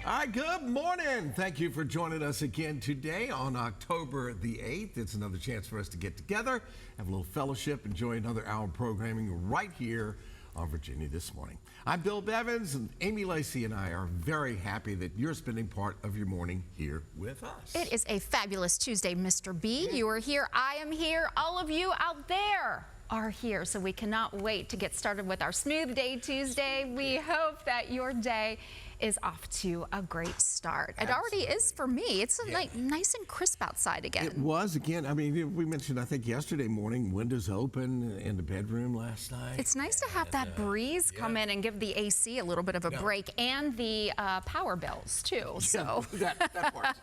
All right, good morning. Thank you for joining us again today on October the 8th. It's another chance for us to get together, have a little fellowship, enjoy another hour of programming right here on Virginia This Morning. I'm Bill Bevins, and Amy Lacey and I are very happy that you're spending part of your morning here with us. It is a fabulous Tuesday, Mr. B. You are here, I am here, all of you out there are here, so we cannot wait to get started with our Smooth Day Tuesday. We hope that your day is off to a great start. Absolutely. It already is for me. It's like nice and crisp outside again. It was again. I mean, we mentioned, I think yesterday morning, windows open in the bedroom last night. It's nice to have that breeze come in and give the AC a little bit of a break, and the power bills too. So that part.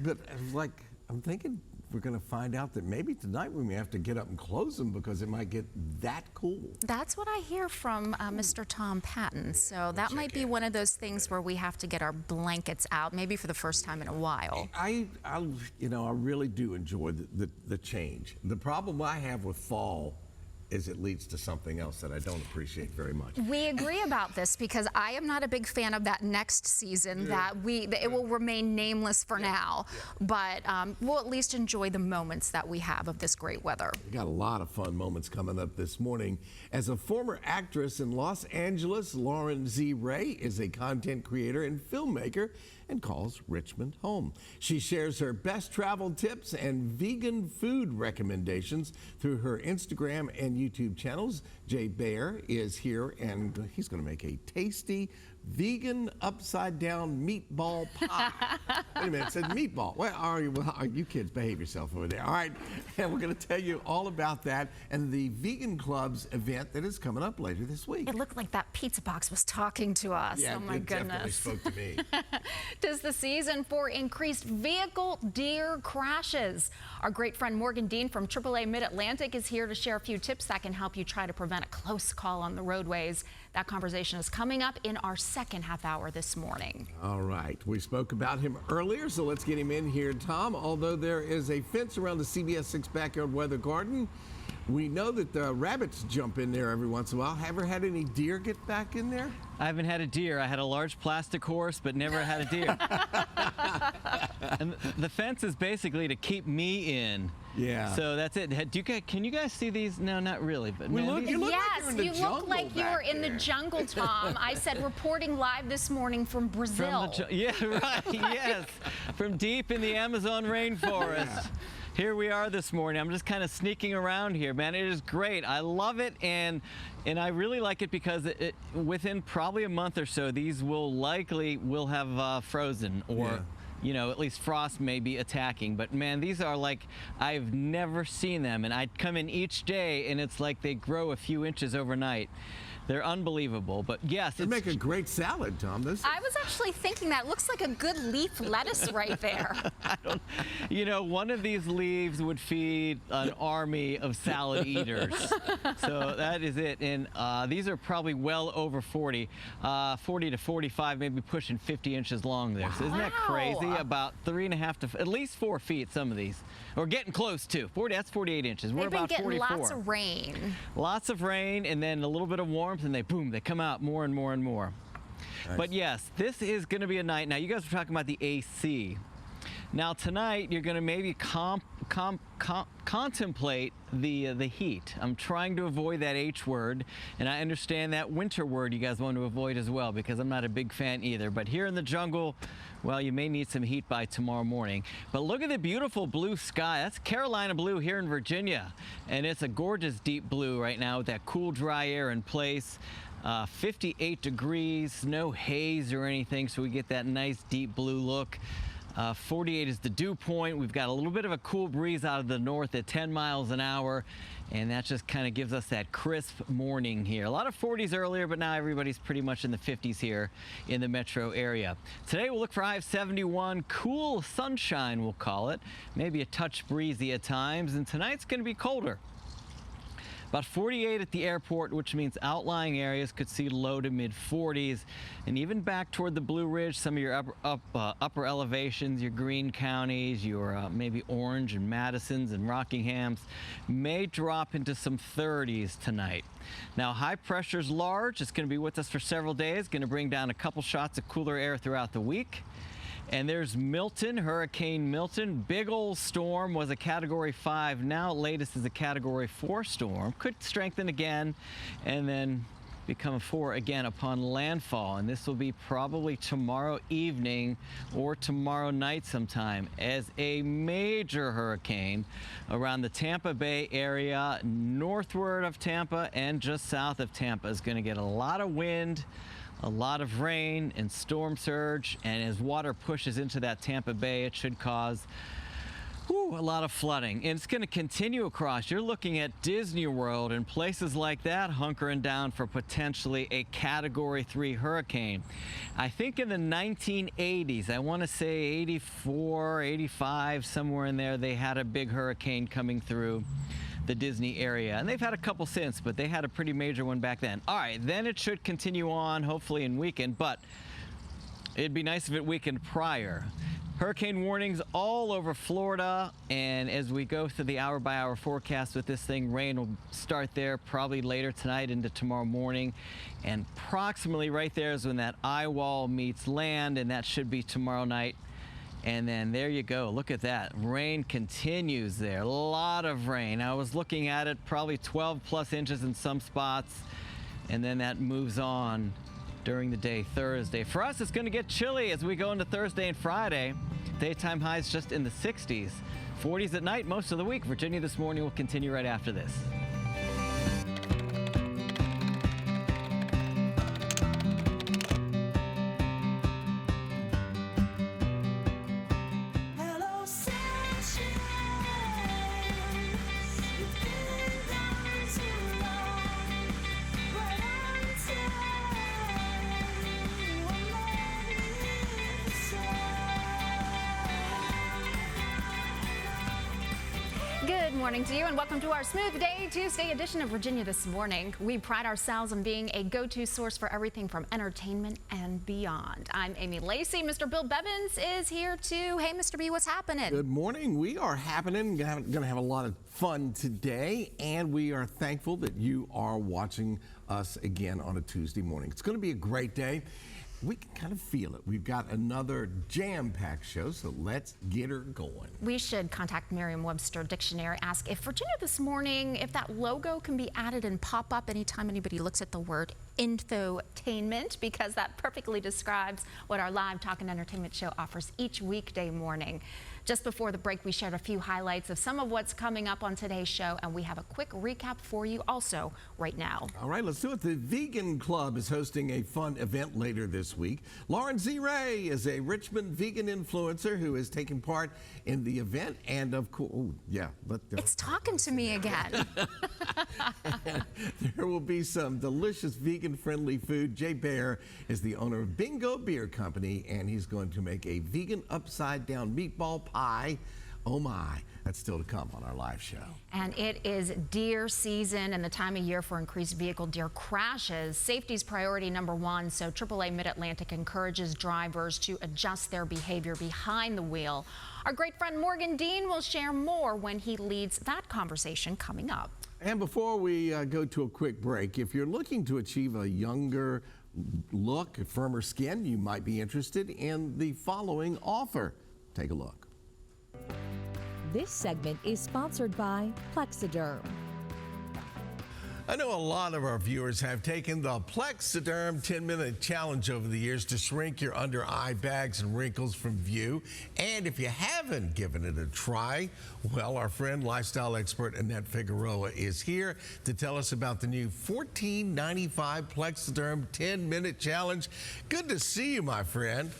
But like, I'm thinking we're going to find out that maybe tonight we may have to get up and close them because it might get that cool. That's what I hear from Mr. Tom Patton. So that might be one of those things where we have to get our blankets out, maybe for the first time in a while. I really do enjoy the change. The problem I have with fall is it leads to something else that I don't appreciate very much. We agree about this because I am not a big fan of that next season that it will remain nameless for now, but we'll at least enjoy the moments that we have of this great weather. We got a lot of fun moments coming up this morning. As a former actress in Los Angeles, Lauren Z. Ray is a content creator and filmmaker and calls Richmond home. She shares her best travel tips and vegan food recommendations through her Instagram and YouTube channels. Jay Baer is here, and he's going to make a tasty vegan upside-down meatball pie. Wait a minute, it said meatball. Where are you? Well, you kids, behave yourself over there. All right, and we're going to tell you all about that and the Vegan Club's event that is coming up later this week. It looked like that pizza box was talking to us. Yeah, oh my it goodness. definitely spoke to me. 'Tis the season for increased vehicle deer crashes. Our great friend Morgan Dean from AAA Mid-Atlantic is here to share a few tips that can help you try to prevent a close call on the roadways. That conversation is coming up in our second half hour this morning. All right, we spoke about him earlier, so let's get him in here, Tom. Although there is a fence around the CBS 6 backyard weather garden, we know that the rabbits jump in there every once in a while. Have you ever had any deer get back in there? I haven't had a deer. I had a large plastic horse, but never had a deer. And the fence is basically to keep me in. Yeah. So that's it. Can you guys see these? No, not really. But you look like you were in the jungle, Tom. I said reporting live this morning from Brazil. Yeah, right. Yes, from deep in the Amazon rainforest. Yeah. Here we are this morning. I'm just kind of sneaking around here, man. It is great. I love it, and I really like it because within probably a month or so, these will have frozen, or at least frost may be attacking. But man, these are like, I've never seen them, and I'd come in each day, and it's like they grow a few inches overnight. They're unbelievable, but yes. It'd make a great salad, Tom. I was actually thinking that. It looks like a good leaf lettuce right there. One of these leaves would feed an army of salad eaters. So that is it. And these are probably well over 40 to 45, maybe pushing 50 inches long there. So isn't that crazy? About 3.5 to at least 4 feet, some of these. Or getting close to. That's 48 inches. We're about 44. They've been getting lots of rain. Lots of rain, and then a little bit of warmth, and they come out more and more and more. Nice. But yes, this is going to be a night. Now, you guys were talking about the AC. Now, tonight, you're going to maybe contemplate the heat. I'm trying to avoid that H word, and I understand that winter word you guys want to avoid as well, because I'm not a big fan either. But here in the jungle, well, you may need some heat by tomorrow morning. But look at the beautiful blue sky. That's Carolina blue here in Virginia, and it's a gorgeous deep blue right now with that cool, dry air in place. 58 degrees, no haze or anything, so we get that nice deep blue look. 48 is the dew point. We've got a little bit of a cool breeze out of the north at 10 miles an hour, and that just kind of gives us that crisp morning here. A lot of 40s earlier, but now everybody's pretty much in the 50s here in the metro area. Today we'll look for a high of 71, cool sunshine we'll call it, maybe a touch breezy at times, and tonight's going to be colder. About 48 at the airport, which means outlying areas could see low to mid 40s. And even back toward the Blue Ridge, some of your upper elevations, your Greene counties, your maybe Orange and Madisons and Rockinghams may drop into some 30s tonight. Now, high pressure's large. It's going to be with us for several days. Going to bring down a couple shots of cooler air throughout the week. And there's Milton, Hurricane Milton. Big old storm, was a Category 5. Now latest is a Category 4 storm. Could strengthen again and then become a 4 again upon landfall. And this will be probably tomorrow evening or tomorrow night sometime as a major hurricane around the Tampa Bay area, northward of Tampa and just south of Tampa. Is going to get a lot of wind, a lot of rain and storm surge, and as water pushes into that Tampa Bay, it should cause a lot of flooding. And it's going to continue across. You're looking at Disney World and places like that hunkering down for potentially a Category 3 hurricane. I think in the 1980s, I want to say 84, 85, somewhere in there, they had a big hurricane coming through the Disney area, and they've had a couple since, but they had a pretty major one back then. All right, then it should continue on, hopefully in weekend, but it'd be nice if it weekend prior. Hurricane warnings all over Florida, and as we go through the hour-by-hour forecast with this thing, rain will start there probably later tonight into tomorrow morning, and approximately right there is when that eye wall meets land, and that should be tomorrow night. And then there you go. Look at that. Rain continues there. A lot of rain. I was looking at it, probably 12 plus inches in some spots. And then that moves on during the day Thursday. For us, it's going to get chilly as we go into Thursday and Friday. Daytime highs just in the 60s. 40s at night most of the week. Virginia This Morning will continue right after this. Good morning to you and welcome to our Smooth Day Tuesday edition of Virginia This Morning. We pride ourselves on being a go-to source for everything from entertainment and beyond. I'm Amy Lacey. Mr. Bill Bevins is here too. Hey, Mr. B, what's happening? Good morning. We are happening. Going to have a lot of fun today, and we are thankful that you are watching us again on a Tuesday morning. It's going to be a great day. We can kind of feel it. We've got another jam-packed show, so let's get her going. We should contact Merriam-Webster Dictionary, ask if Virginia This Morning, if that logo can be added and pop up anytime anybody looks at the word infotainment, because that perfectly describes what our live talk and entertainment show offers each weekday morning. Just before the break, we shared a few highlights of some of what's coming up on today's show, and we have a quick recap for you also right now. All right, let's do it. The Vegan Club is hosting a fun event later this week. Lauren Z. Ray is a Richmond vegan influencer who is taking part in the event, and of course, it's talking to me again. There will be some delicious vegan-friendly food. Jay Baer is the owner of Bingo Beer Company, and he's going to make a vegan upside-down meatball pie. Oh my, that's still to come on our live show. And it is deer season and the time of year for increased vehicle deer crashes. Safety is priority number one, so AAA Mid-Atlantic encourages drivers to adjust their behavior behind the wheel. Our great friend Morgan Dean will share more when he leads that conversation coming up. And before we go to a quick break, if you're looking to achieve a younger look, a firmer skin, you might be interested in the following offer. Take a look. This segment is sponsored by Plexiderm. I know a lot of our viewers have taken the Plexiderm 10-minute challenge over the years to shrink your under eye bags and wrinkles from view. And if you haven't given it a try, well, our friend, lifestyle expert Annette Figueroa is here to tell us about the new $14.95 Plexiderm 10-minute challenge. Good to see you, my friend.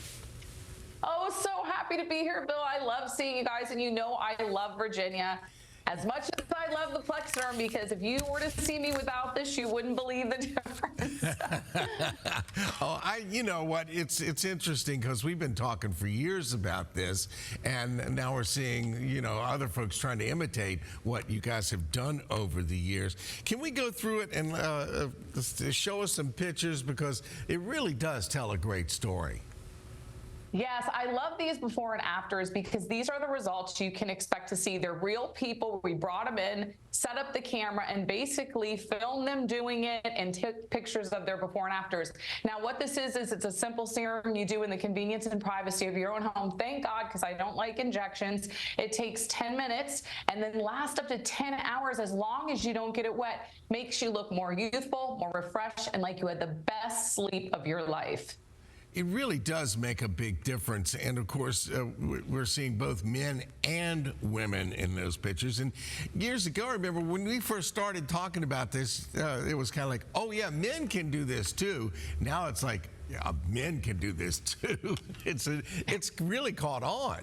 Oh, so happy to be here, Bill. I love seeing you guys, and you know I love Virginia. as much as I love the Plexiderm, because if you were to see me without this, you wouldn't believe the difference. You know what? It's interesting because we've been talking for years about this, and now we're seeing, you know, other folks trying to imitate what you guys have done over the years. Can we go through it and show us some pictures, because it really does tell a great story? Yes, I love these before and afters because these are the results you can expect to see. They're real people. We brought them in, set up the camera, and basically filmed them doing it and took pictures of their before and afters. Now, what this is it's a simple serum you do in the convenience and privacy of your own home. Thank God, because I don't like injections. It takes 10 minutes and then lasts up to 10 hours as long as you don't get it wet. Makes you look more youthful, more refreshed, and like you had the best sleep of your life. It really does make a big difference. And of course, we're seeing both men and women in those pictures. And years ago, I remember when we first started talking about this, it was kind of like, oh yeah, men can do this too. Now it's like, yeah, men can do this too. It's really caught on.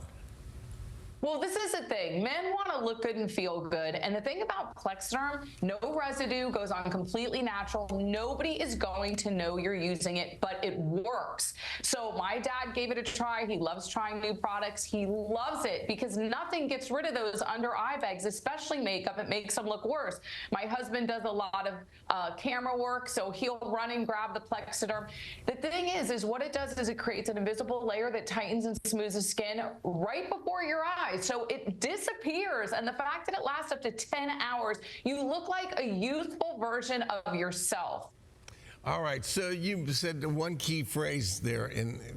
Well, this is the thing. Men want to look good and feel good. And the thing about Plexiderm, no residue, goes on completely natural. Nobody is going to know you're using it, but it works. So my dad gave it a try. He loves trying new products. He loves it because nothing gets rid of those under eye bags, especially makeup. It makes them look worse. My husband does a lot of camera work, so he'll run and grab the Plexiderm. The thing is what it does is it creates an invisible layer that tightens and smooths the skin right before your eyes. So it disappears, and the fact that it lasts up to 10 hours, you look like a youthful version of yourself. All right, so you said one key phrase there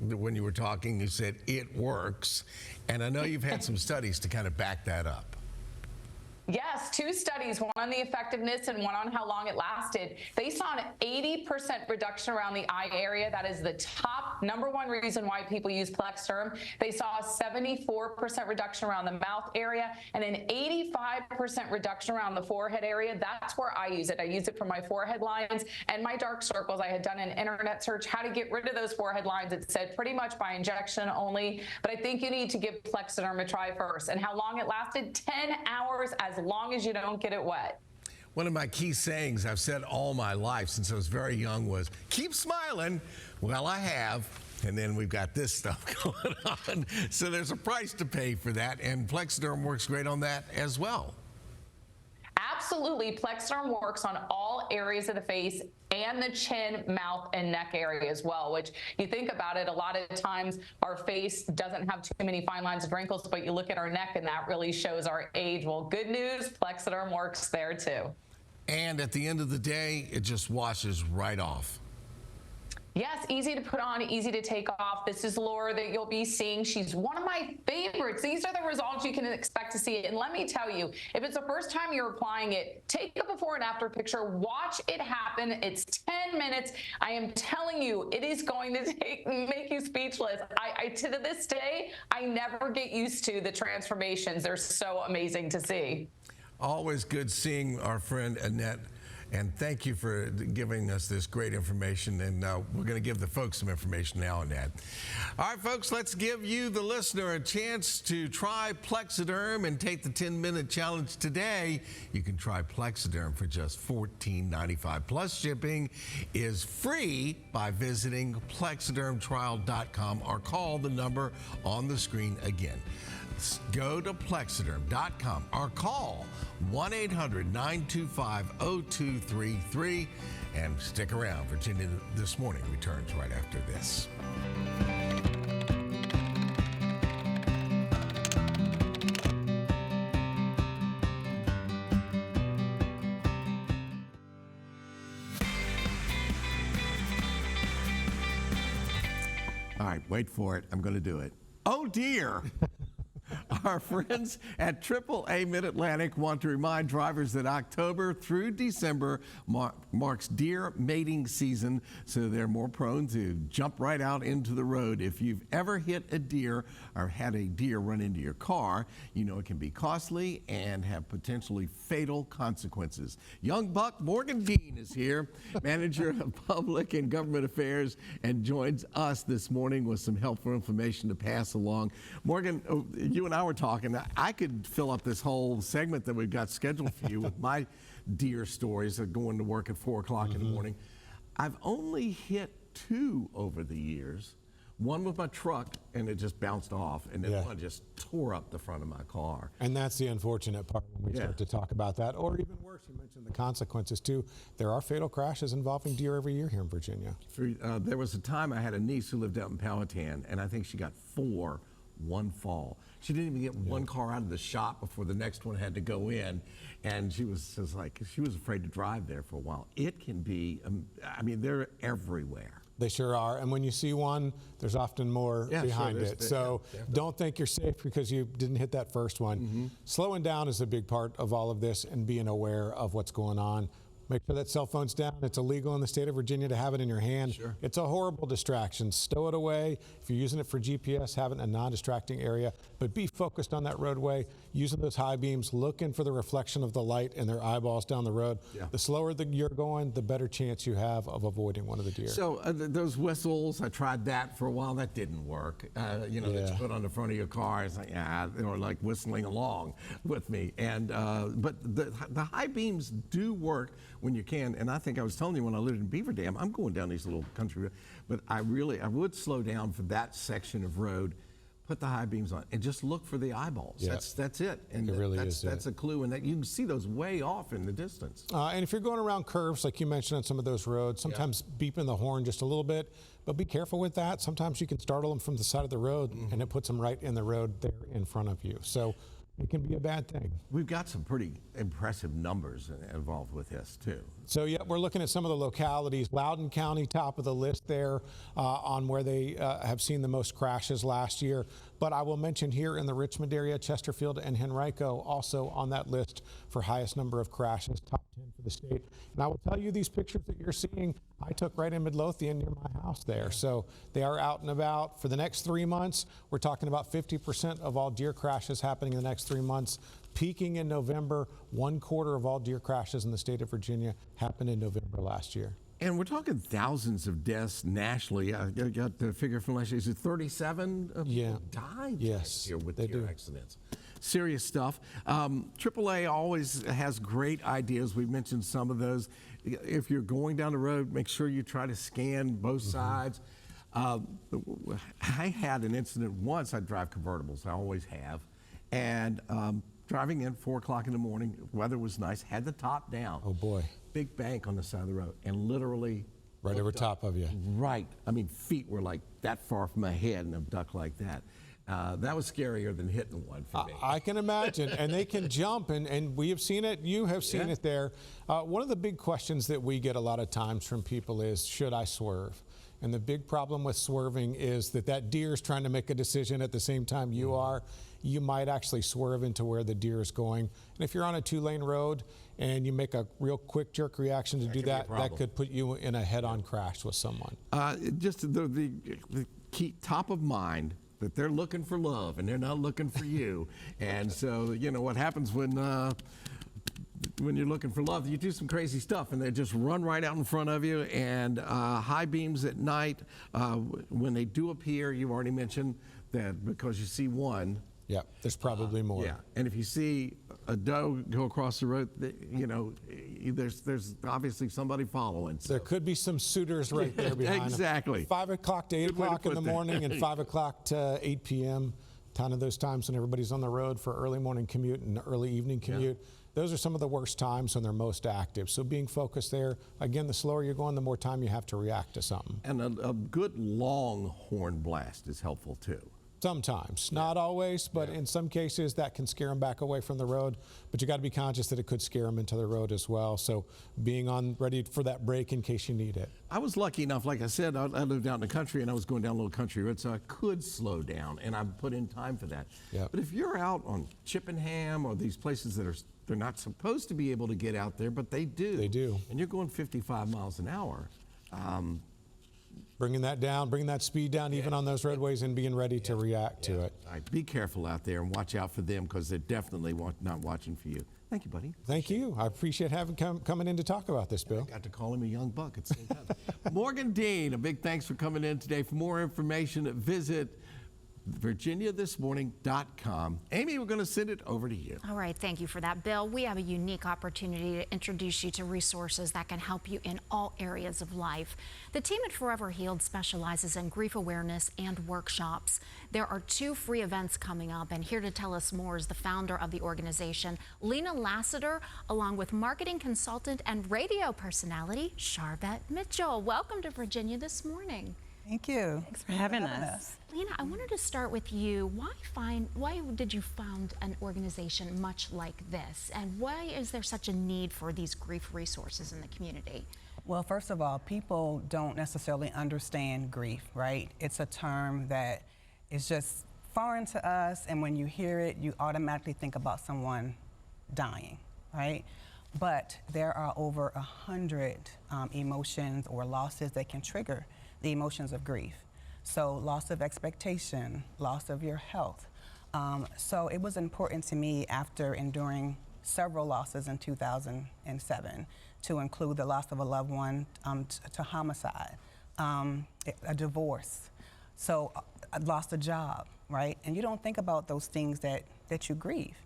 when you were talking. You said it works, and I know you've had some studies to kind of back that up. Yes, 2 studies, one on the effectiveness and one on how long it lasted. They saw an 80% reduction around the eye area. That is the top #1 reason why people use Plexiderm. They saw a 74% reduction around the mouth area and an 85% reduction around the forehead area. That's where I use it. I use it for my forehead lines and my dark circles. I had done an internet search how to get rid of those forehead lines. It said pretty much by injection only, but I think you need to give Plexiderm a try first. And how long it lasted? 10 hours, as long as you don't get it wet. One of my key sayings I've said all my life since I was very young was, keep smiling. Well, I have. And then we've got this stuff going on. So there's a price to pay for that. And Plexiderm works great on that as well. Absolutely. Plexiderm works on all areas of the face and the chin, mouth, and neck area as well, which you think about it, a lot of times our face doesn't have too many fine lines and wrinkles, but you look at our neck and that really shows our age. Well, good news, Plexiderm works there too. And at the end of the day, it just washes right off. Yes, easy to put on, easy to take off. This is Laura that you'll be seeing. She's one of my favorites. These are the results you can expect to see. And let me tell you, if it's the first time you're applying it, take a before and after picture, watch it happen. It's 10 minutes. I am telling you, it is going to make you speechless. To this day, I never get used to the transformations. They're so amazing to see. Always good seeing our friend Annette. And thank you for giving us this great information. And we're going to give the folks some information now, Annette. All right, folks, let's give you, the listener, a chance to try Plexiderm and take the 10-minute challenge today. You can try Plexiderm for just $14.95. Plus, shipping is free by visiting plexidermtrial.com or call the number on the screen again. Go to plexiderm.com or call 1-800-925-0233 and stick around. Virginia This Morning returns right after this. All right, wait for it. I'm going to do it. Oh, dear. Our friends at AAA Mid-Atlantic want to remind drivers that October through December marks deer mating season, so they're more prone to jump right out into the road. If you've ever hit a deer or had a deer run into your car, you know it can be costly and have potentially fatal consequences. Young Buck Morgan Dean is here, Manager of Public and Government Affairs, and joins us this morning with some helpful information to pass along. Morgan, you and I were we're talking. I could fill up this whole segment that we've got scheduled for you with my deer stories of going to work at 4 o'clock in the morning. I've only hit 2 over the years. One with my truck, and it just bounced off, and then one just tore up the front of my car. And that's the unfortunate part when we start to talk about that. Or even worse, you mentioned the consequences too. There are fatal crashes involving deer every year here in Virginia. There was a time I had a niece who lived out in Powhatan, and I think she got 4 one fall. She didn't even get one car out of the shop before the next one had to go in, and she was just like, she was afraid to drive there for a while. It can be, I mean, they're everywhere. They sure are. And when you see one, there's often more behind it. So don't think you're safe because you didn't hit that first one. Slowing down is a big part of all of this and being aware of what's going on. Make sure that cell phone's down. It's illegal in the state of Virginia to have it in your hand. It's a horrible distraction. Stow it away. If you're using it for GPS, have it in a non-distracting area, but be focused on that roadway, using those high beams, looking for the reflection of the light in their eyeballs down the road. The slower that you're going, the better chance you have of avoiding one of the deer. So those whistles, I tried that for a while. That didn't work. You know, that you put on the front of your car. It's like, they were like whistling along with me. And but the high beams do work when you can. And I think I was telling you when I lived in Beaver Dam, I'm going down these little country roads, but I would slow down for that section of road, put the high beams on, and just look for the eyeballs. That's it. And it really that's a clue, and that you can see those way off in the distance. And if you're going around curves, like you mentioned on some of those roads, sometimes beeping the horn just a little bit, but be careful with that. Sometimes you can startle them from the side of the road, and it puts them right in the road there in front of you. So it can be a bad thing. We've got some pretty impressive numbers involved with this, too. So, we're looking at some of the localities. Loudoun County, top of the list there on where they have seen the most crashes last year. But I will mention here in the Richmond area, Chesterfield and Henrico also on that list for highest number of crashes, top 10 for the state. And I will tell you, these pictures that you're seeing, I took right in Midlothian near my house there. So they are out and about. For the next 3 months, we're talking about 50% of all deer crashes happening in the next 3 months. Peaking in November, 1/4 of all deer crashes in the state of Virginia happened in November last year. And we're talking thousands of deaths nationally. I got the figure from last year. Is it 37 people died here with deer accidents? Serious stuff. AAA always has great ideas. We've mentioned some of those. If you're going down the road, make sure you try to scan both sides. I had an incident once. I drive convertibles. I always have. And driving in 4 o'clock in the morning, weather was nice, had the top down. Oh boy. Big bank on the side of the road, and literally right over top of you. Right. I mean, feet were like that far from my head and a duck like that. That was scarier than hitting one for me. I can imagine. And they can jump, and we have seen it. You have seen it there. One of the big questions that we get a lot of times from people is, should I swerve? And the big problem with swerving is that deer is trying to make a decision at the same time you are. You might actually swerve into where the deer is going. And if you're on a 2-lane road and you make a real quick jerk reaction to do that, that could put you in a head-on crash with someone. Just the key top of mind that they're looking for love and they're not looking for you. And so, you know, what happens when you're looking for love, you do some crazy stuff and they just run right out in front of you. And high beams at night, when they do appear, you've already mentioned that because you see one. Yeah, there's probably more. Yeah, and if you see a doe go across the road, you know, there's obviously somebody following. So. There could be some suitors right there behind Exactly. 5 o'clock to 8 o'clock in the morning and 5 o'clock to 8 p.m. Ton of those times when everybody's on the road for early morning commute and early evening commute. Yeah. Those are some of the worst times when they're most active. So being focused there, again, the slower you're going, the more time you have to react to something. And a good long horn blast is helpful too. Sometimes, not always, but in some cases that can scare them back away from the road. But you got to be conscious that it could scare them into the road as well. So being ready for that break in case you need it. I was lucky enough, like I said, I lived out in the country and I was going down a little country road, so I could slow down and I put in time for that. Yep. But if you're out on Chippenham or these places that they're not supposed to be able to get out there, but they do. They do. And you're going 55 miles an hour. Bringing that down, bringing that speed down even on those roadways and being ready to react to it. All right, be careful out there and watch out for them because they're definitely not watching for you. Thank you, buddy. Thank you. I appreciate having coming in to talk about this, Bill. I got to call him a young buck at the same time. Morgan Dean, a big thanks for coming in today. For more information, visit virginiathismorning.com. Amy, we're going to send it over to you. All right, thank you for that, Bill. We have a unique opportunity to introduce you to resources that can help you in all areas of life. The team at Forever Healed specializes in grief awareness and workshops. There are 2 free events coming up, and here to tell us more is the founder of the organization, Lena Lassiter, along with marketing consultant and radio personality, Charvette Mitchell. Welcome to Virginia This Morning. Thank you. Thanks for having us. Lena, I wanted to start with you. Why did you found an organization much like this? And why is there such a need for these grief resources in the community? Well, first of all, people don't necessarily understand grief, right? It's a term that is just foreign to us, and when you hear it, you automatically think about someone dying, right? But there are over 100 emotions or losses that can trigger the emotions of grief. So loss of expectation, loss of your health. So it was important to me, after enduring several losses in 2007, to include the loss of a loved one to homicide, a divorce. So I lost a job, right? And you don't think about those things that you grieve.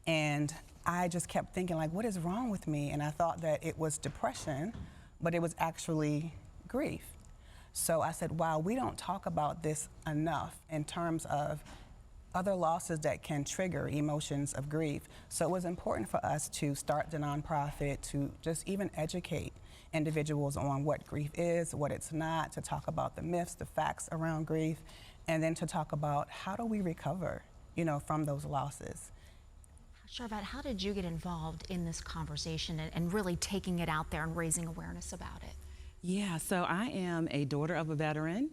And I just kept thinking, like, what is wrong with me? And I thought that it was depression, but it was actually grief. So I said, wow, we don't talk about this enough in terms of other losses that can trigger emotions of grief. So it was important for us to start the nonprofit to just even educate individuals on what grief is, what it's not, to talk about the myths, the facts around grief, and then to talk about how do we recover, from those losses. Charvette, how did you get involved in this conversation and really taking it out there and raising awareness about it? Yeah, so I am a daughter of a veteran,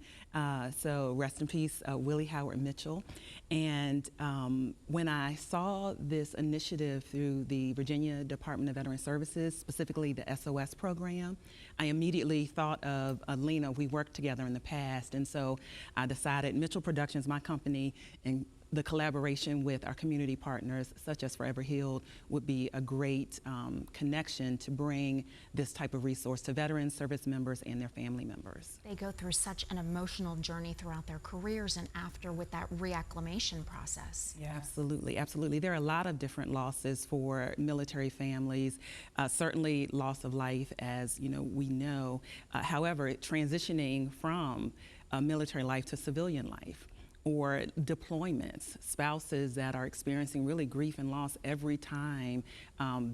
so rest in peace, Willie Howard Mitchell. And when I saw this initiative through the Virginia Department of Veteran Services, specifically the SOS program, I immediately thought of Lena. We worked together in the past, and so I decided Mitchell Productions, my company, and the collaboration with our community partners, such as Forever Healed, would be a great connection to bring this type of resource to veterans, service members, and their family members. They go through such an emotional journey throughout their careers and after with that reacclimation process. Yeah, absolutely, absolutely. There are a lot of different losses for military families, certainly loss of life, as we know. However, transitioning from military life to civilian life, or deployments, spouses that are experiencing really grief and loss every time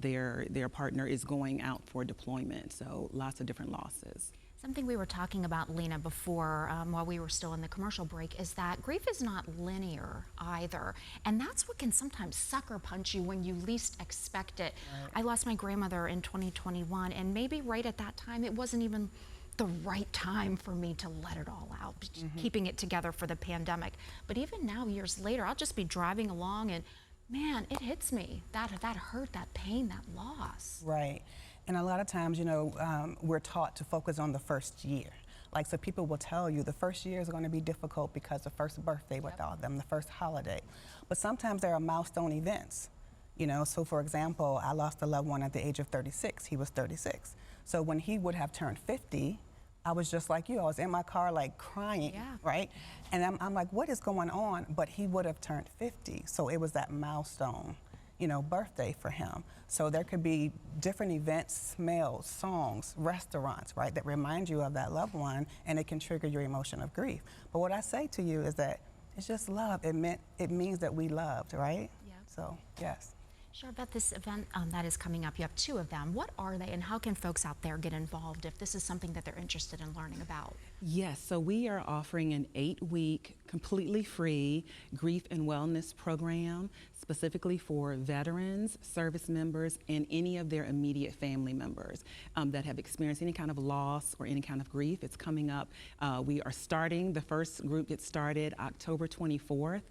their partner is going out for deployment. So lots of different losses. Something we were talking about, Lena, before while we were still in the commercial break is that grief is not linear either. And that's what can sometimes sucker punch you when you least expect it. Right. I lost my grandmother in 2021, and maybe right at that time it wasn't even the right time for me to let it all out, keeping it together for the pandemic. But even now, years later, I'll just be driving along and, man, it hits me. That hurt, that pain, that loss. Right. And a lot of times, we're taught to focus on the first year. Like, so people will tell you the first year is going to be difficult because the first birthday without them, the first holiday. But sometimes there are milestone events. So for example, I lost a loved one at the age of 36. He was 36. So when he would have turned 50, I was just like you. I was in my car, like, crying, right? And I'm like, what is going on? But he would have turned 50. So it was that milestone, birthday for him. So there could be different events, smells, songs, restaurants, right, that remind you of that loved one, and it can trigger your emotion of grief. But what I say to you is that it's just love. It means that we loved, right? Yeah. So, yes. Charvette, this event that is coming up, you have 2 of them. What are they, and how can folks out there get involved if this is something that they're interested in learning about? Yes, so we are offering an 8-week, completely free grief and wellness program, specifically for veterans, service members, and any of their immediate family members that have experienced any kind of loss or any kind of grief. It's coming up. We are starting, the first group gets started October 24th,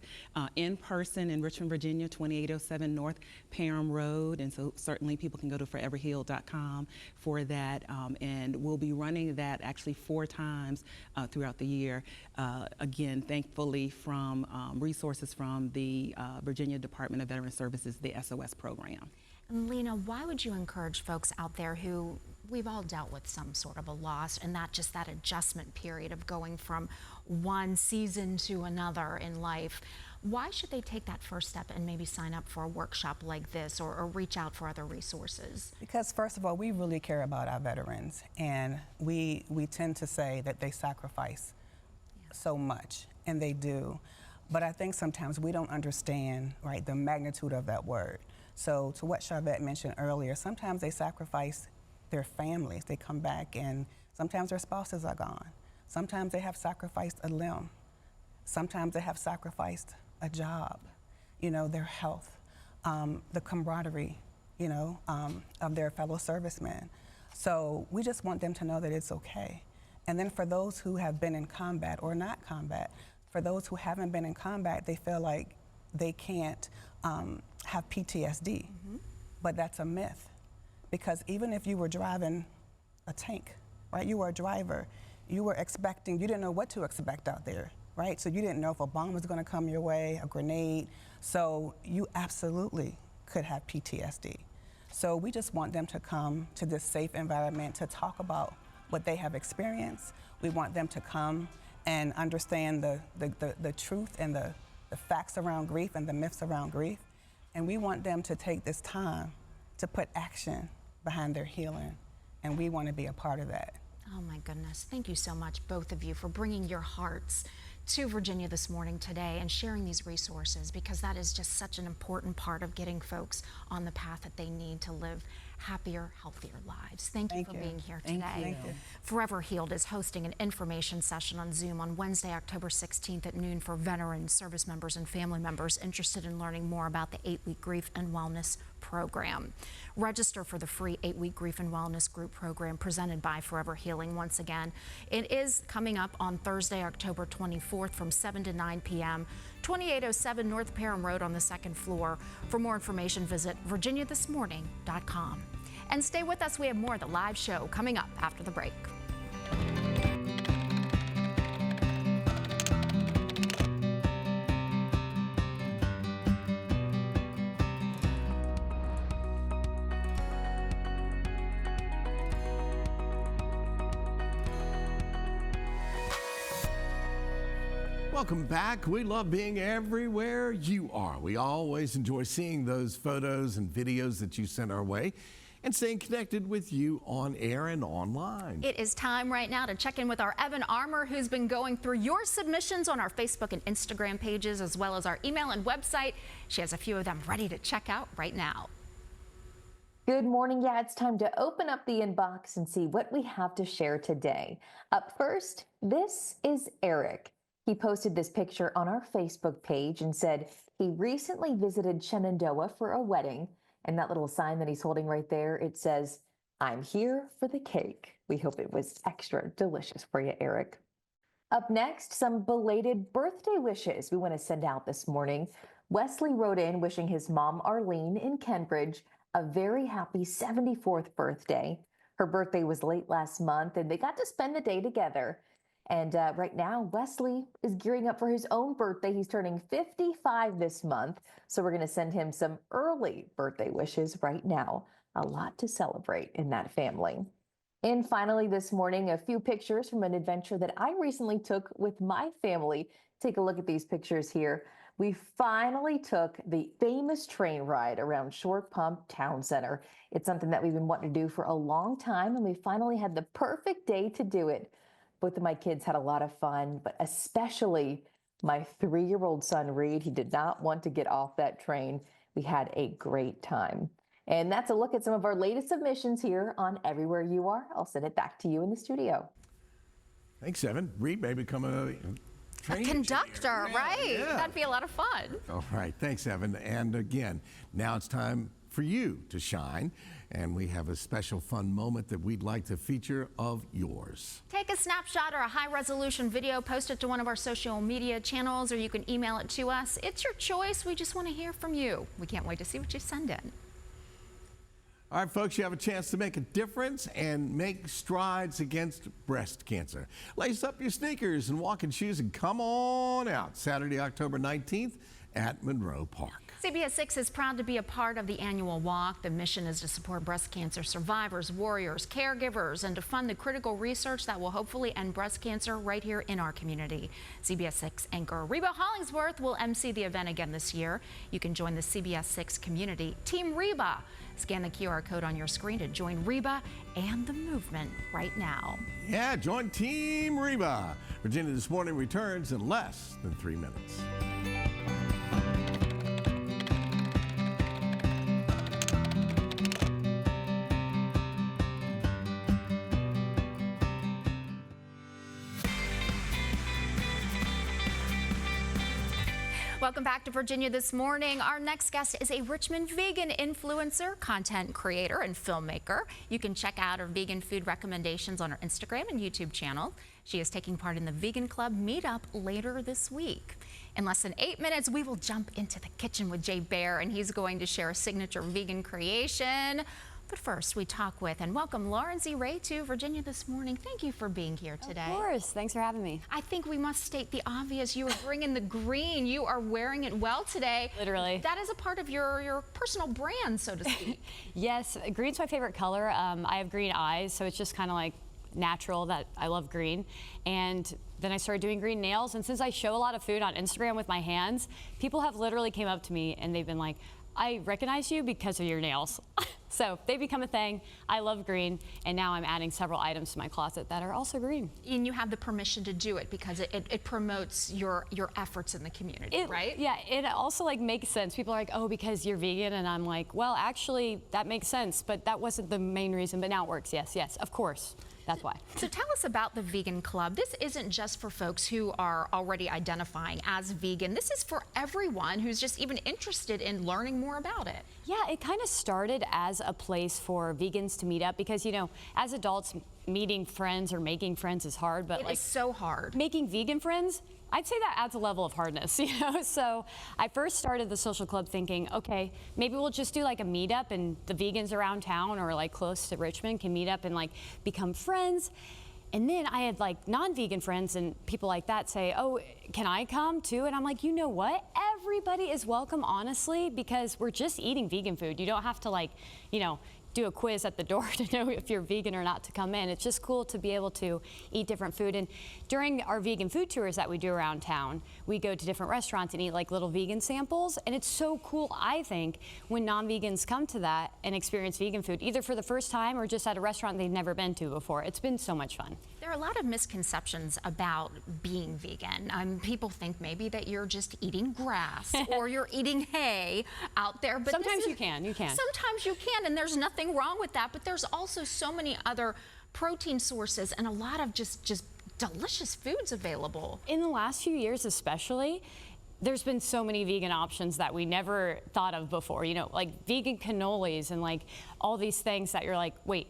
in person in Richmond, Virginia, 2807 North Parham Road, and so certainly people can go to foreverhealed.com for that, and we'll be running that actually 4 times throughout the year. Again, thankfully from resources from the Virginia Department of Veteran Services, the SOS program. And Lena, why would you encourage folks out there who we've all dealt with some sort of a loss, and that adjustment period of going from one season to another in life. Why should they take that first step and maybe sign up for a workshop like this or reach out for other resources? Because first of all, we really care about our veterans, and we tend to say that they sacrifice so much, and they do. But I think sometimes we don't understand, right, the magnitude of that word. So to what Charvette mentioned earlier, sometimes they sacrifice their families. They come back and sometimes their spouses are gone. Sometimes they have sacrificed a limb. Sometimes they have sacrificed a job, you know, their health, the camaraderie, you know, of their fellow servicemen. So we just want them to know that it's okay. And then for those who have been in combat or not combat, for those who haven't been in combat, they feel like they can't have PTSD. But that's a myth. Because even if you were driving a tank, right, you were a driver, you were expecting, you didn't know what to expect out there, right? So you didn't know if a bomb was gonna come your way, a grenade. So you absolutely could have PTSD. So we just want them to come to this safe environment to talk about what they have experienced. We want them to come and understand the truth and the facts around grief and the myths around grief. And we want them to take this time to put action behind their healing. And we want to be a part of that. Oh my goodness. Thank you so much, both of you, for bringing your hearts to Virginia this morning today and sharing these resources, because that is just such an important part of getting folks on the path that they need to live happier, healthier lives. Thank you for being here today. Thank you. Forever Healed is hosting an information session on Zoom on Wednesday, October 16th at noon for veterans, service members, and family members interested in learning more about the 8-week grief and wellness program. Register for the free 8-week grief and wellness group program presented by Forever Healing. Once again, it is coming up on Thursday, October 24th from 7 to 9 p.m. 2807 North Parham Road on the second floor. For more information, visit virginiathismorning.com. And stay with us. We have more of the live show coming up after the break. Welcome back. We love being everywhere you are. We always enjoy seeing those photos and videos that you send our way and staying connected with you on air and online. It is time right now to check in with our Evan Armour, who's been going through your submissions on our Facebook and Instagram pages, as well as our email and website. She has a few of them ready to check out right now. Good morning. Yeah, it's time to open up the inbox and see what we have to share today. Up first, this is Eric. He posted this picture on our Facebook page and said he recently visited Shenandoah for a wedding. And that little sign that he's holding right there, it says, "I'm here for the cake." We hope it was extra delicious for you, Eric. Up next, some belated birthday wishes we want to send out this morning. Wesley wrote in wishing his mom, Arlene, in Kenbridge, a very happy 74th birthday. Her birthday was late last month, and they got to spend the day together. And right now, Wesley is gearing up for his own birthday. He's turning 55 this month. So we're going to send him some early birthday wishes right now. A lot to celebrate in that family. And finally this morning, a few pictures from an adventure that I recently took with my family. Take a look at these pictures here. We finally took the famous train ride around Short Pump Town Center. It's something that we've been wanting to do for a long time, and we finally had the perfect day to do it. Both of my kids had a lot of fun, but especially my 3-year-old son, Reed. He did not want to get off that train. We had a great time. And that's a look at some of our latest submissions here on Everywhere You Are. I'll send it back to you in the studio. Thanks, Evan. Reed may become a train conductor, engineer. right? Yeah. That'd be a lot of fun. All right. Thanks, Evan. And again, now it's time for you to shine. And we have a special fun moment that we'd like to feature of yours. Take a snapshot or a high-resolution video, post it to one of our social media channels, or you can email it to us. It's your choice. We just want to hear from you. We can't wait to see what you send in. All right, folks, you have a chance to make a difference and make strides against breast cancer. Lace up your sneakers and walking shoes and come on out Saturday, October 19th at Monroe Park. CBS 6 is proud to be a part of the annual walk. The mission is to support breast cancer survivors, warriors, caregivers, and to fund the critical research that will hopefully end breast cancer right here in our community. CBS 6 anchor Reba Hollingsworth will MC the event again this year. You can join the CBS 6 community, Team Reba. Scan the QR code on your screen to join Reba and the movement right now. Yeah, join Team Reba. Virginia This Morning returns in less than 3 minutes. Welcome back to Virginia This Morning. Our next guest is a Richmond vegan influencer, content creator, and filmmaker. You can check out her vegan food recommendations on her Instagram and YouTube channel. She is taking part in the Vegan Club meetup later this week. In less than 8 minutes, we will jump into the kitchen with Jay Baer, and he's going to share a signature vegan creation. But first, we talk with and welcome Lauren Z. Ray to Virginia This Morning. Thank you for being here today. Of course. Thanks for having me. I think we must state the obvious. You are bringing the green. You are wearing it well today. Literally. That is a part of your personal brand, so to speak. Yes, green's my favorite color. I have green eyes, so it's just kind of like natural that I love green. And then I started doing green nails. And since I show a lot of food on Instagram with my hands, people have literally came up to me and they've been like, I recognize you because of your nails. So they become a thing. I love green, and now I'm adding several items to my closet that are also green. And you have the permission to do it because it promotes your efforts in the community, right? Yeah, it also like makes sense. People are like, oh, because you're vegan, and I'm like, well, actually, that makes sense, but that wasn't the main reason, but now it works. Yes, of course. That's why. So tell us about the Vegan Club. This isn't just for folks who are already identifying as vegan. This is for everyone who's just even interested in learning more about it. Yeah, it kind of started as a place for vegans to meet up because, you know, as adults, meeting friends or making friends is hard, but it is so hard. Making vegan friends, I'd say that adds a level of hardness, you know? So I first started the social club thinking, okay, maybe we'll just do like a meetup and the vegans around town or like close to Richmond can meet up and like become friends. And then I had like non-vegan friends and people like that say, oh, can I come too? And I'm like, you know what? Everybody is welcome, honestly, because we're just eating vegan food. You don't have to like, you know, do a quiz at the door to know if you're vegan or not to come in. It's just cool to be able to eat different food. And during our vegan food tours that we do around town, we go to different restaurants and eat like little vegan samples. And it's so cool, I think, when non-vegans come to that and experience vegan food, either for the first time or just at a restaurant they've never been to before. It's been so much fun. There are a lot of misconceptions about being vegan. People think maybe that you're just eating grass or you're eating hay out there. But sometimes you can. Sometimes you can, and there's nothing wrong with that. But there's also so many other protein sources and a lot of just delicious foods available. In the last few years especially, there's been so many vegan options that we never thought of before. You know, like vegan cannolis and like all these things that you're like, wait,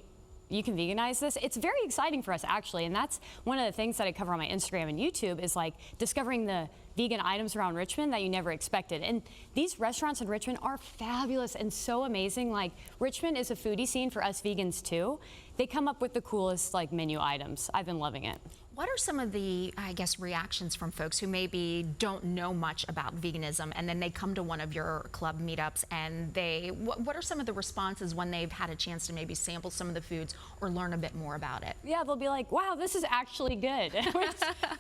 you can veganize this? It's very exciting for us, actually, and that's one of the things that I cover on my Instagram and YouTube is like discovering the vegan items around Richmond that you never expected. And these restaurants in Richmond are fabulous and so amazing. Like, Richmond is a foodie scene for us vegans too. They come up with the coolest like menu items. I've been loving it. What are some of the, I guess, reactions from folks who maybe don't know much about veganism and then they come to one of your club meetups and what are some of the responses when they've had a chance to maybe sample some of the foods or learn a bit more about it? Yeah, they'll be like, wow, this is actually good.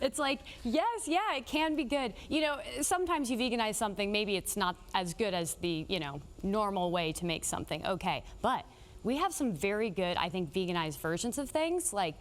It's like, yes, yeah, it can be good. You know, sometimes you veganize something, maybe it's not as good as the, you know, normal way to make something. Okay, but we have some very good, I think, veganized versions of things like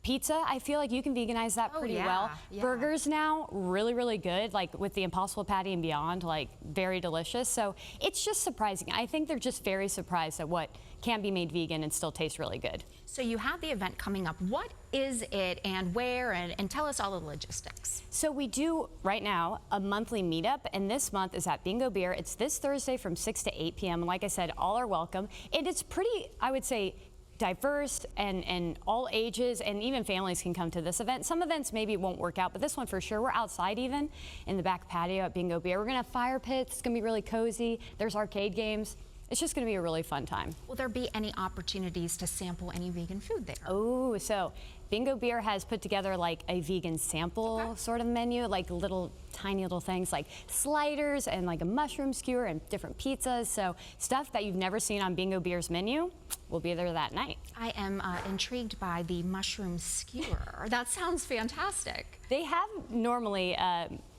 pizza. I feel like you can veganize that pretty well. Yeah. Burgers now, really, really good, like with the Impossible Patty and beyond, like very delicious. So it's just surprising. I think they're just very surprised at what can be made vegan and still taste really good. So you have the event coming up. What is it and where, and tell us all the logistics. So we do right now a monthly meetup, and this month is at Bingo Beer. It's this Thursday from 6 to 8 p.m. And like I said, all are welcome. And it's pretty, I would say, diverse and all ages and even families can come to this event. Some events maybe won't work out, but this one for sure. We're outside even in the back patio at Bingo Beer. We're gonna have fire pits. It's gonna be really cozy. There's arcade games. It's just gonna be a really fun time. Will there be any opportunities to sample any vegan food there? Oh, so Bingo Beer has put together like a vegan sample sort of menu, like tiny little things like sliders and like a mushroom skewer and different pizzas. So stuff that you've never seen on Bingo Beer's menu will be there that night. I am intrigued by the mushroom skewer. That sounds fantastic. They have normally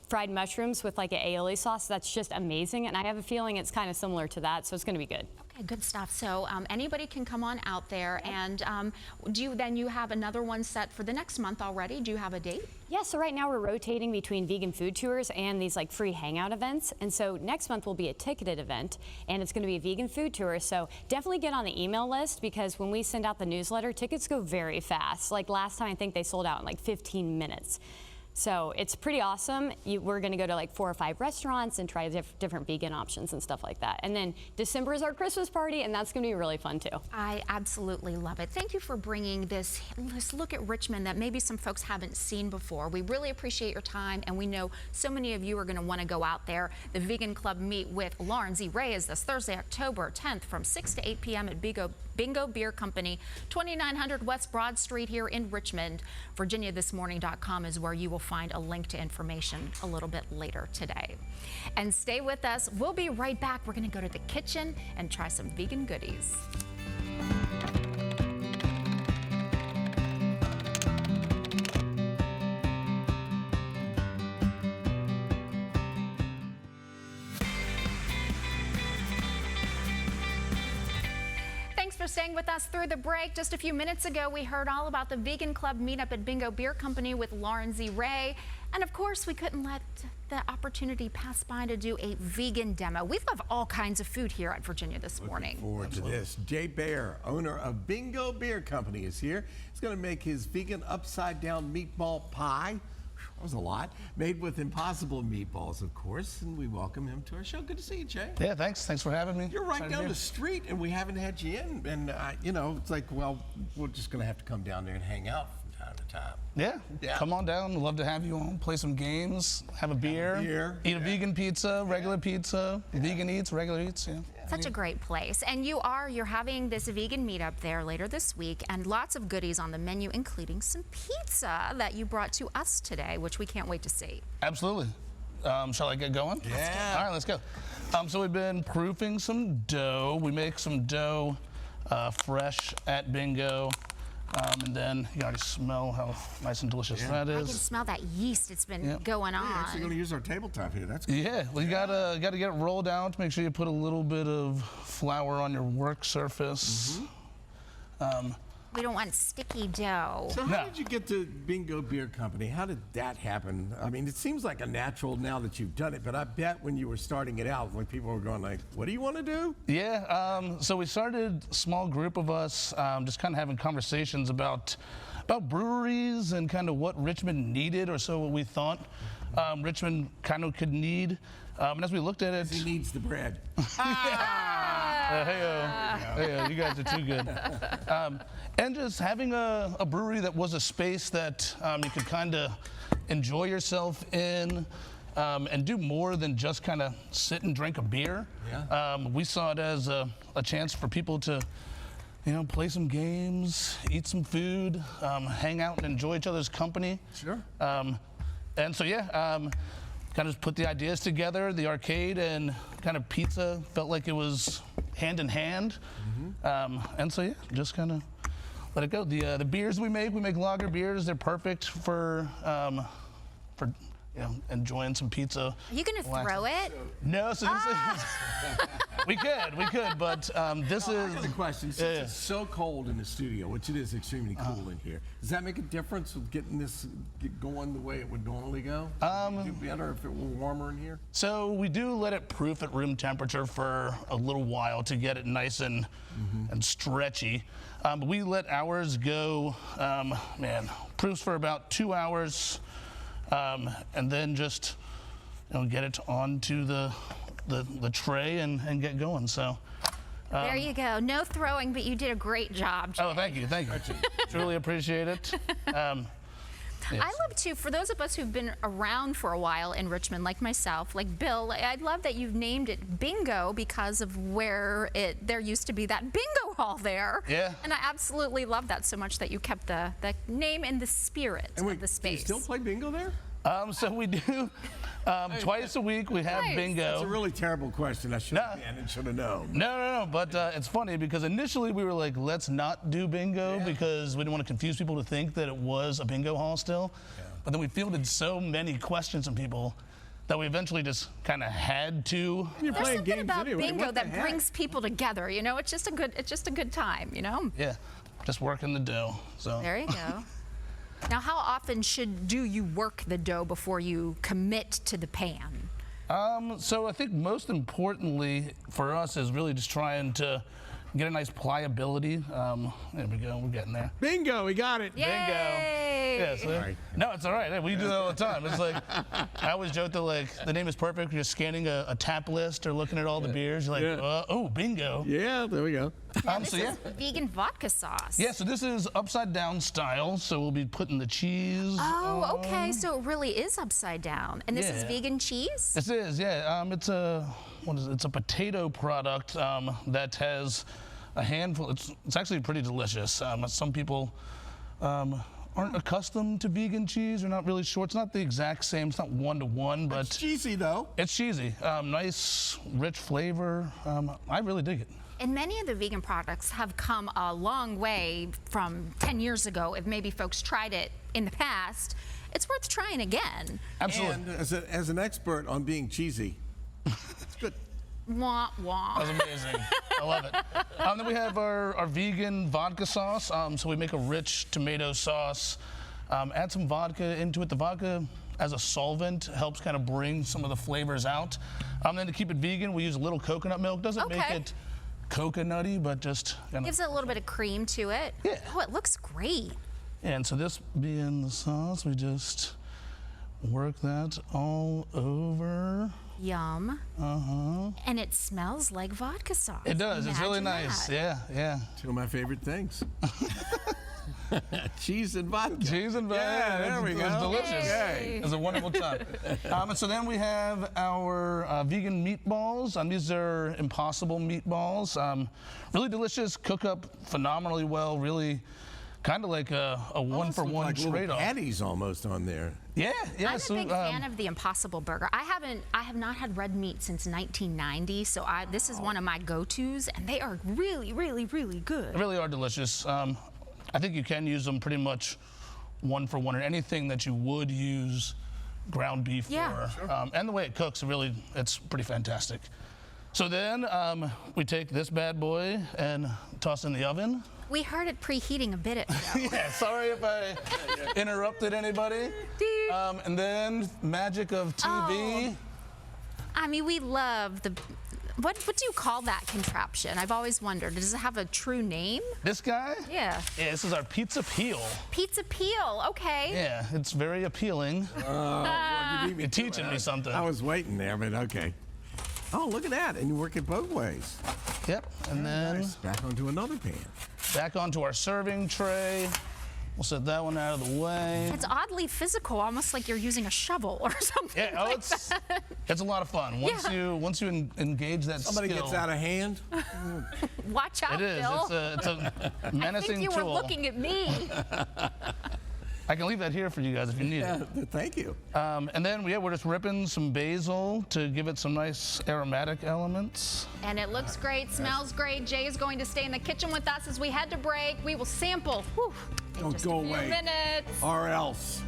fried mushrooms with like an aioli sauce. That's just amazing. And I have a feeling it's kind of similar to that, so it's going to be good. Okay, good stuff. So anybody can come on out there. And then you have another one set for the next month already? Do you have a date? Yeah, so right now we're rotating between vegan food tours and these like free hangout events. And so next month will be a ticketed event, and it's going to be a vegan food tour. So definitely get on the email list, because when we send out the newsletter, tickets go very fast. Like last time, I think they sold out in like 15 minutes. So it's pretty awesome. We're going to go to like 4 or 5 restaurants and try different vegan options and stuff like that. And then December is our Christmas party, and that's going to be really fun too. I absolutely love it. Thank you for bringing this look at Richmond that maybe some folks haven't seen before. We really appreciate your time, and we know so many of you are going to want to go out there. The Vegan Club Meet with Lauren Z. Ray is this Thursday, October 10th from 6 to 8 p.m. at Bingo Beer Company, 2900 West Broad Street here in Richmond. VirginiaThisMorning.com is where you will find a link to information a little bit later today. And stay with us. We'll be right back. We're going to go to the kitchen and try some vegan goodies. For staying with us through the break. Just a few minutes ago, we heard all about the Vegan Club meetup at Bingo Beer Company with Lauren Z. Ray. And of course, we couldn't let the opportunity pass by to do a vegan demo. We love all kinds of food here at Virginia This Morning. Looking forward to this. Jay Baer, owner of Bingo Beer Company, is here. He's going to make his vegan upside-down meatball pie. That was a lot. Made with impossible meatballs, of course, and we welcome him to our show. Good to see you, Jay. Yeah, thanks. Thanks for having me. You're right down the street, and we haven't had you in. And, you know, it's like, well, we're just going to have to come down there and hang out from time to time. Yeah. Come on down. We'd love to have you on. Play some games, have a beer, eat a vegan pizza, regular pizza, vegan eats, regular eats. Yeah. Such a great place. And you're having this vegan meetup there later this week, and lots of goodies on the menu, including some pizza that you brought to us today, which we can't wait to see. Absolutely. Shall I get going? Yeah. All right, let's go. So we've been proofing some dough. We make some dough fresh at Bingo. And then you already smell how nice and delicious that is. I can smell that yeast. It's been going on. We're actually going to use our tabletop here. That's good. Yeah, well, you gotta get it rolled out to make sure you put a little bit of flour on your work surface. We don't want sticky dough. So how did you get to Bingo Beer Company? How did that happen? I mean, it seems like a natural now that you've done it, but I bet when you were starting it out, when people were going like, what do you want to do? Yeah, so we started a small group of us just kind of having conversations about breweries and kind of what Richmond needed, or so what we thought Richmond kind of could need. And as we looked at it... He needs the bread. Hey-o, you guys are too good. And just having a brewery that was a space that you could kind of enjoy yourself in and do more than just kind of sit and drink a beer. Yeah. We saw it as a chance for people to, play some games, eat some food, hang out and enjoy each other's company. Sure. And so, kind of put the ideas together, the arcade and kind of pizza felt like it was hand in hand. And so, just kind of let it go. The beers we make lager beers. They're perfect for enjoying some pizza. Are you going to throw it? No, so we could, but this is... I got a question. Since it's so cold in the studio, which it is extremely cool in here, does that make a difference with getting this going the way it would normally go? Would it be better if it were warmer in here? So we do let it proof at room temperature for a little while to get it nice and stretchy. But we let ours go, proofs for about 2 hours, and then just get it onto the tray and get going. So there you go. No throwing, but you did a great job, Jay. Oh, thank you. Truly appreciate it. Yes. I love to, for those of us who've been around for a while in Richmond, like myself, like Bill, I love that you've named it Bingo because of where there used to be that bingo hall there. Yeah. And I absolutely love that so much that you kept the name and the spirit of the space. Do you still play bingo there? So we do twice a week. We have Nice. bingo. That's a really terrible question. I should have known. No. But it's funny because initially we were like, let's not do bingo because we didn't want to confuse people to think that it was a bingo hall still. Yeah. But then we fielded so many questions from people that we eventually just kind of had to. You're There's playing something games about anyway. bingo What the that heck? brings people together. You know, it's just a good time. You know. Yeah, just working the dough. So There you go. Now, how often do you work the dough before you commit to the pan? So I think most importantly for us is really just trying to get a nice pliability. There we go, we're getting there. Bingo, we got it. Yay! Yeah, so, no, it's all right. Hey, we do that all the time. It's like, I always joke that like, the name is perfect. You're scanning a tap list or looking at all the beers. You're like, oh, bingo. Yeah, there we go. This is vegan vodka sauce. Yeah, so this is upside down style. So we'll be putting the cheese. Oh, okay. So it really is upside down. And this is vegan cheese? This is, yeah. It's a potato product that has a handful. It's actually pretty delicious. Some people aren't accustomed to vegan cheese. They're not really sure. It's not the exact same. It's not one-to-one, but It's cheesy, though. it's cheesy. Nice, rich flavor. I really dig it. And many of the vegan products have come a long way from 10 years ago. If maybe folks tried it in the past, it's worth trying again. Absolutely. And as an expert on being cheesy, it's good. Wah, wah. That was amazing. I love it. Then we have our vegan vodka sauce. So we make a rich tomato sauce. Add some vodka into it. The vodka, as a solvent, helps kind of bring some of the flavors out. Then to keep it vegan, we use a little coconut milk. Doesn't make it coconutty, but just gives it a little bit of cream to it. Yeah. Oh, it looks great. And so this being the sauce, we work that all over. Yum. And it smells like vodka sauce. It does. It's really Imagine nice. that. Yeah. Two of my favorite things. Cheese and vodka. Cheese and vodka. Yeah, there we go. It's delicious. Yay. It's a wonderful time. And so then we have our vegan meatballs. These are Impossible meatballs. Really delicious. Cook up phenomenally well. Really kind of like a one-for-one like little trade-off. patties almost on there. Yeah. I'm a big fan of the Impossible Burger. I have not had red meat since 1990, so this is one of my go-tos, and they are really, really, really good. They really are delicious. I think you can use them pretty much one-for-one or anything that you would use ground beef for. Sure. And the way it cooks, it's pretty fantastic. So then we take this bad boy and toss in the oven. We heard it preheating a bit ago. Yeah, sorry if I interrupted anybody. And then magic of TV. Oh. I mean, we love the. What do you call that contraption? I've always wondered. Does it have a true name? This guy? Yeah. Yeah, this is our pizza peel. Pizza peel. Okay. Yeah, it's very appealing. You're teaching me something. I was waiting there, but okay. Oh, look at that. And you work it both ways. Yep. And then back onto another pan. Back onto our serving tray. We'll set that one out of the way. It's oddly physical, almost like you're using a shovel or something. Yeah, it's a lot of fun. Once you engage that Somebody skill. gets out of hand. Watch out, It is. Bill. It's a menacing I think you tool. were looking at me. I can leave that here for you guys if you need it. Thank you. And then we're just ripping some basil to give it some nice aromatic elements. And it looks great, smells great. Jay is going to stay in the kitchen with us as we head to break. We will sample in Don't just go a few away. minutes. Or else.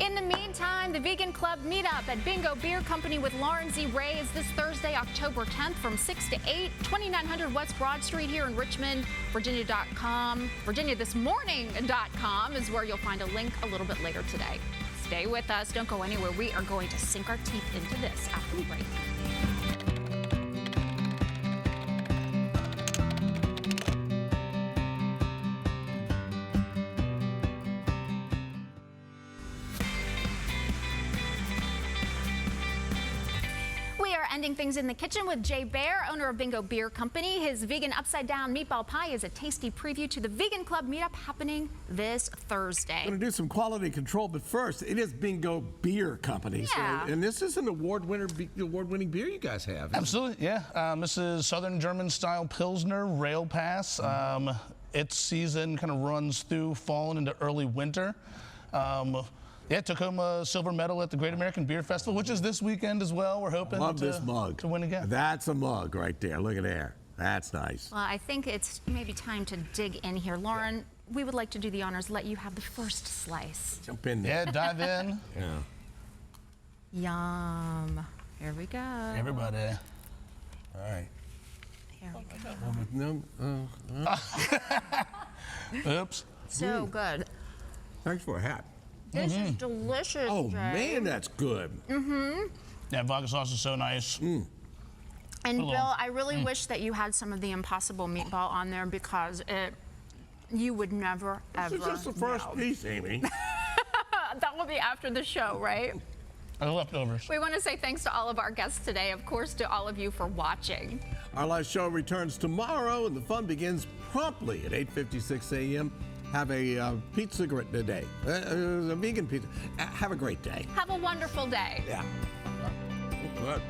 In the meantime, the Vegan Club meetup at Bingo Beer Company with Lauren Z. Ray is this Thursday, October 10th from 6 to 8, 2900 West Broad Street here in Richmond, Virginia.com. VirginiaThisMorning.com is where you'll find a link a little bit later today. Stay with us. Don't go anywhere. We are going to sink our teeth into this after the break. trending things in the kitchen with Jay Bear, owner of Bingo Beer Company. His vegan upside-down meatball pie is a tasty preview to the Vegan Club meetup happening this Thursday. Going to do some quality control, but first, it is Bingo Beer Company. Yeah. So, and this is an award-winning beer you guys have. Absolutely, yeah. This is Southern German-style Pilsner Rail Pass. Its season kind of runs through fall and into early winter. Yeah, took home a silver medal at the Great American Beer Festival, which is this weekend as well. We're hoping this mug. to win again. That's a mug right there. Look at there. That's nice. Well, I think it's maybe time to dig in here. Lauren, we would like to do the honors, let you have the first slice. Jump in there. Yeah, dive in. Yeah. Yum. Here we go. Everybody. All right. Here we go. No. Oops. So good. Thanks for a hat. This is delicious, Oh, Jay. man, that's good. Yeah, vodka sauce is so nice. And Bill, I really wish that you had some of the Impossible meatball on there because you would never, ever This is just the first know. piece, Amy. That will be after the show, right? Leftovers. We want to say thanks to all of our guests today, of course, to all of you for watching. Our live show returns tomorrow, and the fun begins promptly at 8:56 a.m. Have a pizza today, a vegan pizza. Have a great day. Have a wonderful day. Yeah. Good.